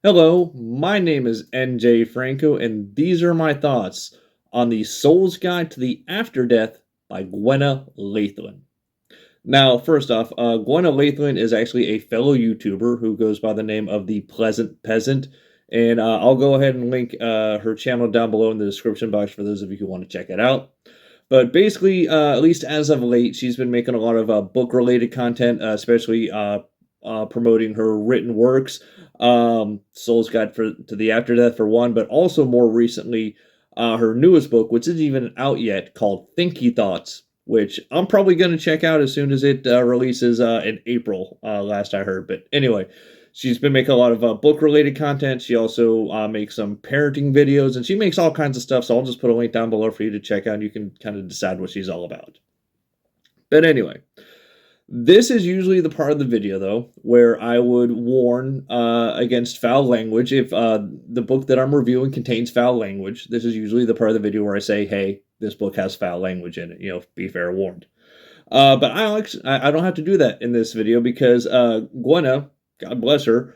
Hello, my name is NJ Franco, and these are my thoughts on The Soul's Guide to the After Death by Gwenna Laithland. Now, first off, Gwenna Laithland is actually a fellow YouTuber who goes by the name of The Pleasant Peasant, and I'll go ahead and link her channel down below in the description box for those of you who want to check it out. But basically, at least as of late, she's been making a lot of book-related content, especially promoting her written works. Soul's Guide to the After Death for one, but also more recently, her newest book, which isn't even out yet, called Thinky Thoughts, which I'm probably going to check out as soon as it releases in April, last I heard. But anyway, she's been making a lot of book-related content. She also makes some parenting videos, and she makes all kinds of stuff. So I'll just put a link down below for you to check out. And you can kind of decide what she's all about. But anyway, this is usually the part of the video, though, where I would warn against foul language. If the book that I'm reviewing contains foul language, this is usually the part of the video where I say, hey, this book has foul language in it. Be fair warned. But I don't have to do that in this video because Gwenna, God bless her,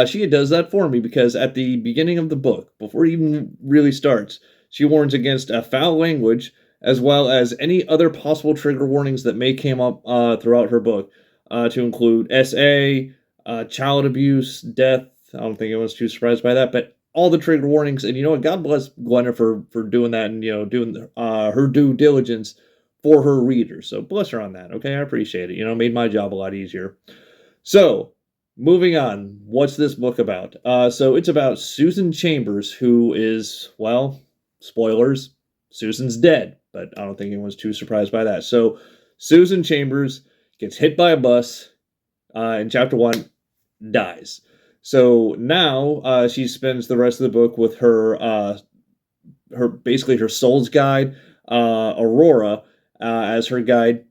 she does that for me because at the beginning of the book, before it even really starts, she warns against foul language as well as any other possible trigger warnings that may come up throughout her book, to include SA, child abuse, death. I don't think anyone's too surprised by that, but all the trigger warnings. And you know what? God bless Gwenna for doing that and doing her due diligence for her readers. So bless her on that. Okay, I appreciate it. Made my job a lot easier. So moving on, what's this book about? So it's about Susan Chambers, who is, well, spoilers, Susan's dead, but I don't think anyone's too surprised by that. So Susan Chambers gets hit by a bus in chapter one, dies. So now she spends the rest of the book with her soul's guide, Aurora, as her guide,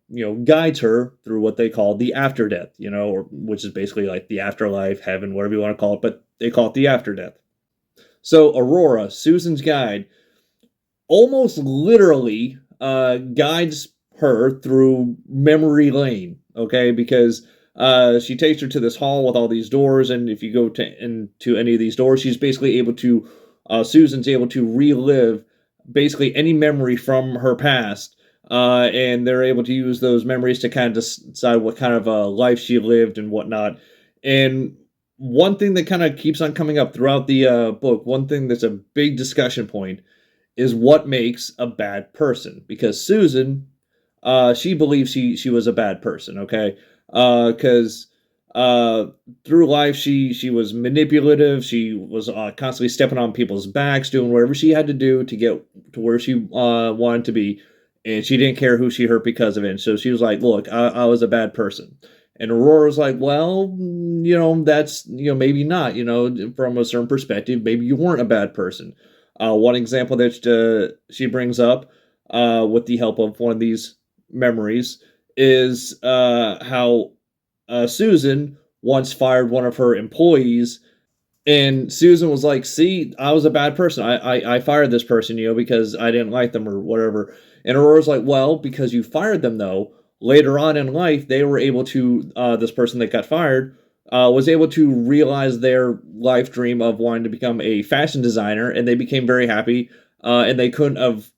guides her through what they call the after death, or which is basically like the afterlife, heaven, whatever you want to call it, but they call it the after death. So Aurora, Susan's guide, almost literally guides her through memory lane, okay? Because she takes her to this hall with all these doors, and if you go into any of these doors, she's basically able to, Susan's able to relive basically any memory from her past, and they're able to use those memories to kind of decide what kind of life she lived and whatnot. And one thing that kind of keeps on coming up throughout the book, one thing that's a big discussion point, is what makes a bad person. Because Susan, she believes she was a bad person, okay? Because through life she was manipulative. She was constantly stepping on people's backs, doing whatever she had to do to get to where she wanted to be, and she didn't care who she hurt because of it. And so she was like, "Look, I was a bad person." And Aurora's like, "Well, that's maybe not. From a certain perspective, maybe you weren't a bad person." One example that she brings up, with the help of one of these memories, is how Susan once fired one of her employees, and Susan was like, "See, I was a bad person. I fired this person, because I didn't like them or whatever." And Aurora's like, "Well, because you fired them, though, later on in life, they were able to, this person that got fired, was able to realize their life dream of wanting to become a fashion designer, and they became very happy, and they couldn't have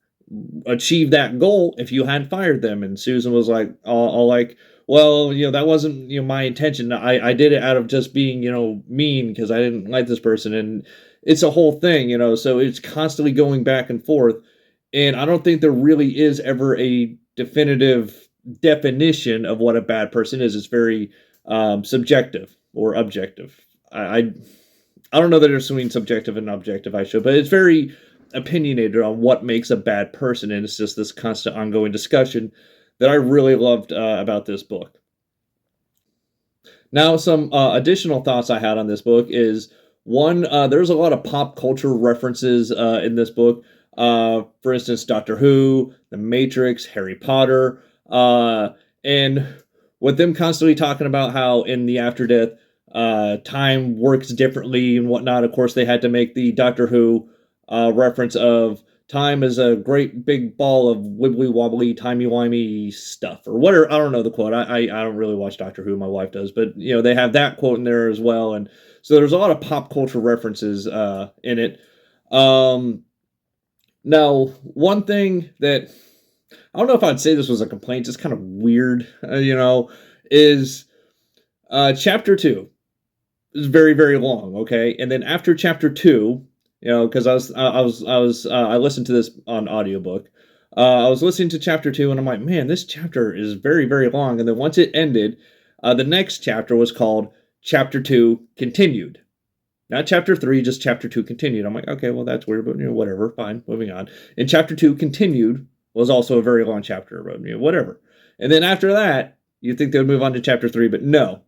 achieved that goal if you hadn't fired them." And Susan was like, all like, "Well, that wasn't, my intention. I did it out of just being, mean because I didn't like this person." And it's a whole thing, so it's constantly going back and forth. And I don't think there really is ever a definitive definition of what a bad person is. It's very subjective or objective. I don't know that there's between subjective and objective, but it's very opinionated on what makes a bad person, and it's just this constant ongoing discussion that I really loved about this book. Now, some additional thoughts I had on this book is one, there's a lot of pop culture references in this book. For instance, Doctor Who, The Matrix, Harry Potter, and with them constantly talking about how in the after death, time works differently and whatnot. Of course, they had to make the Doctor Who reference of time is a great big ball of wibbly wobbly, timey wimey stuff, or whatever. I don't know the quote. I don't really watch Doctor Who. My wife does, but they have that quote in there as well, and so there's a lot of pop culture references in it. Um, Now, one thing that I don't know if I'd say this was a complaint, just kind of weird, is chapter two is very, very long. Okay, and then after chapter two, because I listened to this on audiobook. I was listening to chapter two, and I'm like, man, this chapter is very, very long. And then once it ended, the next chapter was called Chapter Two Continued. Not chapter three, just chapter two continued. I'm like, okay, well, that's weird, but whatever, fine, moving on. And chapter two continued was also a very long chapter, but whatever. And then after that, you'd think they would move on to chapter three, but no.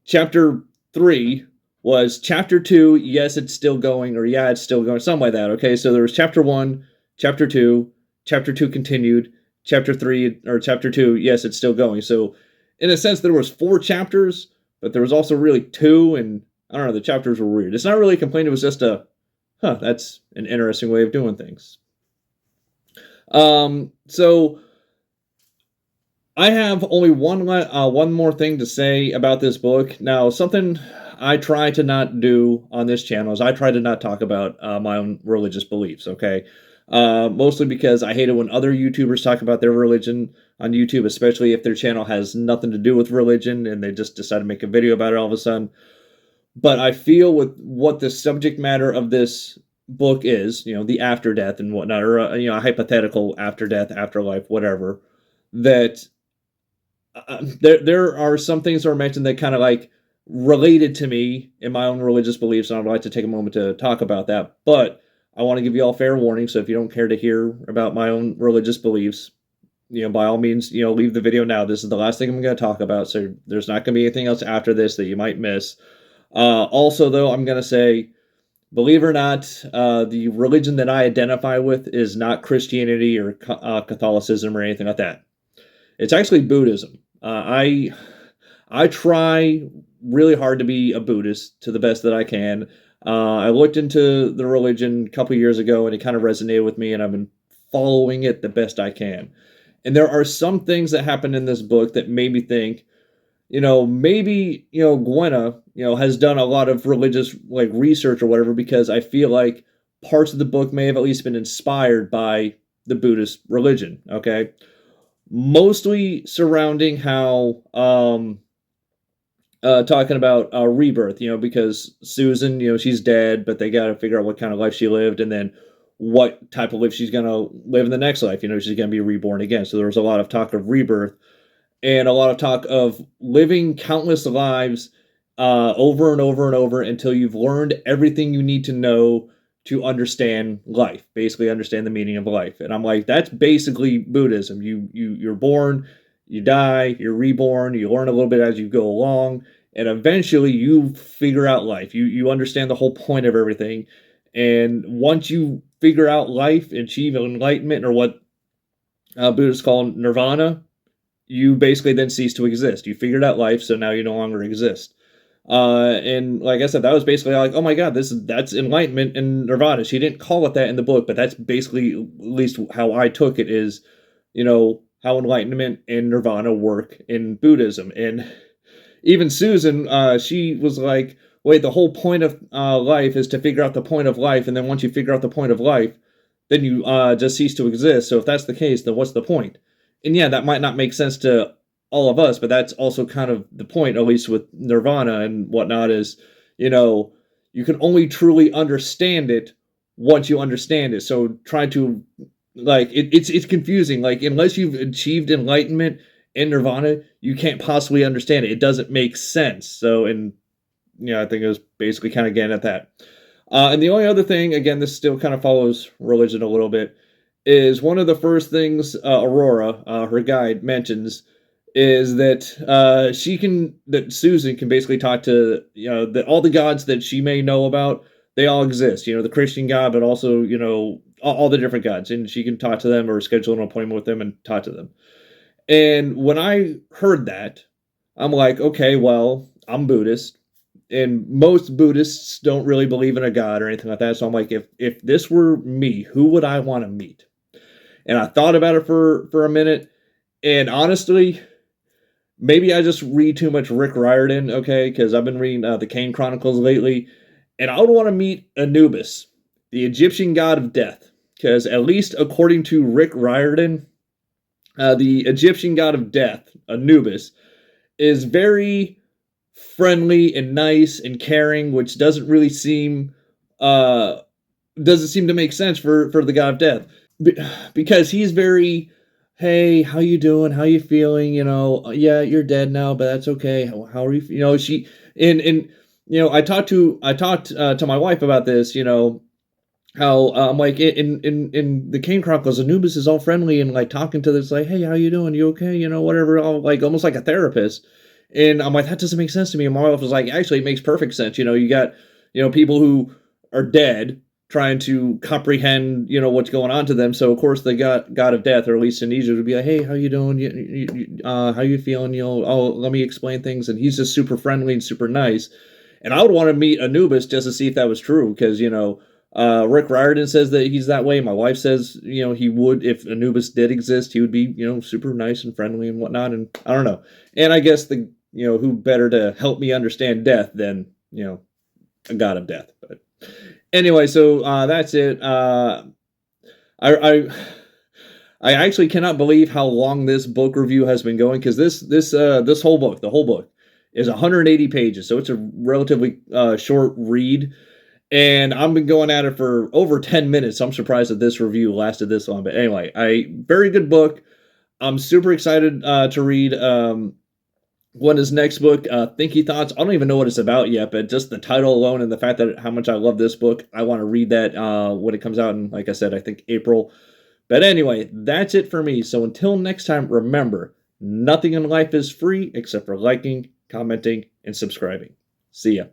Chapter three was chapter two, yes, it's still going, or yeah, it's still going, something like that. Okay, so there was chapter one, chapter two continued, chapter three, or chapter two, yes, it's still going. So in a sense, there was 4 chapters, but there was also really 2, and I don't know, the chapters were weird. It's not really a complaint, it was just that's an interesting way of doing things. So I have only one more thing to say about this book. Now, something I try to not do on this channel is I try to not talk about my own religious beliefs, okay? Mostly because I hate it when other YouTubers talk about their religion on YouTube, especially if their channel has nothing to do with religion and they just decide to make a video about it all of a sudden. But I feel with what the subject matter of this book is, the after death and whatnot, or a hypothetical after death, afterlife, whatever, that there are some things that are mentioned that kind of like related to me in my own religious beliefs, and I'd like to take a moment to talk about that. But I want to give you all fair warning, so if you don't care to hear about my own religious beliefs, by all means, leave the video now. This is the last thing I'm going to talk about, so there's not going to be anything else after this that you might miss. Also, though, I'm going to say, believe it or not, the religion that I identify with is not Christianity or Catholicism or anything like that. It's actually Buddhism. I try really hard to be a Buddhist to the best that I can. I looked into the religion a couple years ago, and it kind of resonated with me, and I've been following it the best I can. And there are some things that happen in this book that made me think, maybe, Gwenna, has done a lot of religious like research or whatever, because I feel like parts of the book may have at least been inspired by the Buddhist religion, okay? Mostly surrounding how, talking about rebirth, because Susan, she's dead, but they got to figure out what kind of life she lived, and then what type of life she's going to live in the next life. She's going to be reborn again. So there was a lot of talk of rebirth, and a lot of talk of living countless lives over and over and over until you've learned everything you need to know to understand life, basically understand the meaning of life. And I'm like, that's basically Buddhism. You're born, you die, you're reborn, you learn a little bit as you go along, and eventually you figure out life. You understand the whole point of everything. And once you figure out life, achieve enlightenment, or what Buddhists call nirvana, you basically then cease to exist. You figured out life, so now you no longer exist. And like I said, that was basically like, oh my god, that's enlightenment and nirvana. She didn't call it that in the book, but that's basically, at least how I took it, is, how enlightenment and nirvana work in Buddhism. And even Susan, she was like, wait, the whole point of life is to figure out the point of life, and then once you figure out the point of life, then you just cease to exist. So if that's the case, then what's the point? And yeah, that might not make sense to all of us, but that's also kind of the point, at least with nirvana and whatnot, is, you can only truly understand it once you understand it. So try to, like, it's confusing. Like, unless you've achieved enlightenment and nirvana, you can't possibly understand it. It doesn't make sense. So, and, I think it was basically kind of getting at that. And the only other thing, again, this still kind of follows religion a little bit, is one of the first things Aurora, her guide, mentions is that that Susan can basically talk to, that all the gods that she may know about, they all exist. The Christian God, but also, all the different gods, and she can talk to them or schedule an appointment with them and talk to them. And when I heard that, I'm like, okay, well, I'm Buddhist, and most Buddhists don't really believe in a god or anything like that. So I'm like, if this were me, who would I want to meet? And I thought about it for a minute, and honestly, maybe I just read too much Rick Riordan, okay? Because I've been reading the Kane Chronicles lately, and I would want to meet Anubis, the Egyptian god of death, because at least according to Rick Riordan, the Egyptian god of death, Anubis, is very friendly and nice and caring, which uh, doesn't seem to make sense for the god of death, because he's very, hey, how you doing, how you feeling, yeah, you're dead now, but that's okay, how are you, she, and I talked to my wife about this, how I'm like, in the Kane Chronicles, Anubis is all friendly and like talking to this, like, hey, how you doing, you okay, whatever, all like almost like a therapist. And I'm like, that doesn't make sense to me. And my wife was like, actually, it makes perfect sense. You got, people who are dead trying to comprehend, what's going on to them. So of course the God of death, or at least in Egypt, would be like, hey, how you doing? How you feeling? Oh, let me explain things. And he's just super friendly and super nice. And I would want to meet Anubis just to see if that was true, because Rick Riordan says that he's that way. My wife says, he would, if Anubis did exist, he would be, super nice and friendly and whatnot. And I don't know. And I guess who better to help me understand death than, a god of death. But anyway, so that's it. I I actually cannot believe how long this book review has been going, because this whole book, the whole book, is 180 pages, so it's a relatively short read. And I've been going at it for over 10 minutes. So I'm surprised that this review lasted this long. But anyway, very good book. I'm super excited to read Gwenna's next book, Thinky Thoughts. I don't even know what it's about yet, but just the title alone and the fact that how much I love this book, I want to read that when it comes out in, like I said, I think April. But anyway, that's it for me. So until next time, remember, nothing in life is free except for liking, commenting, and subscribing. See ya.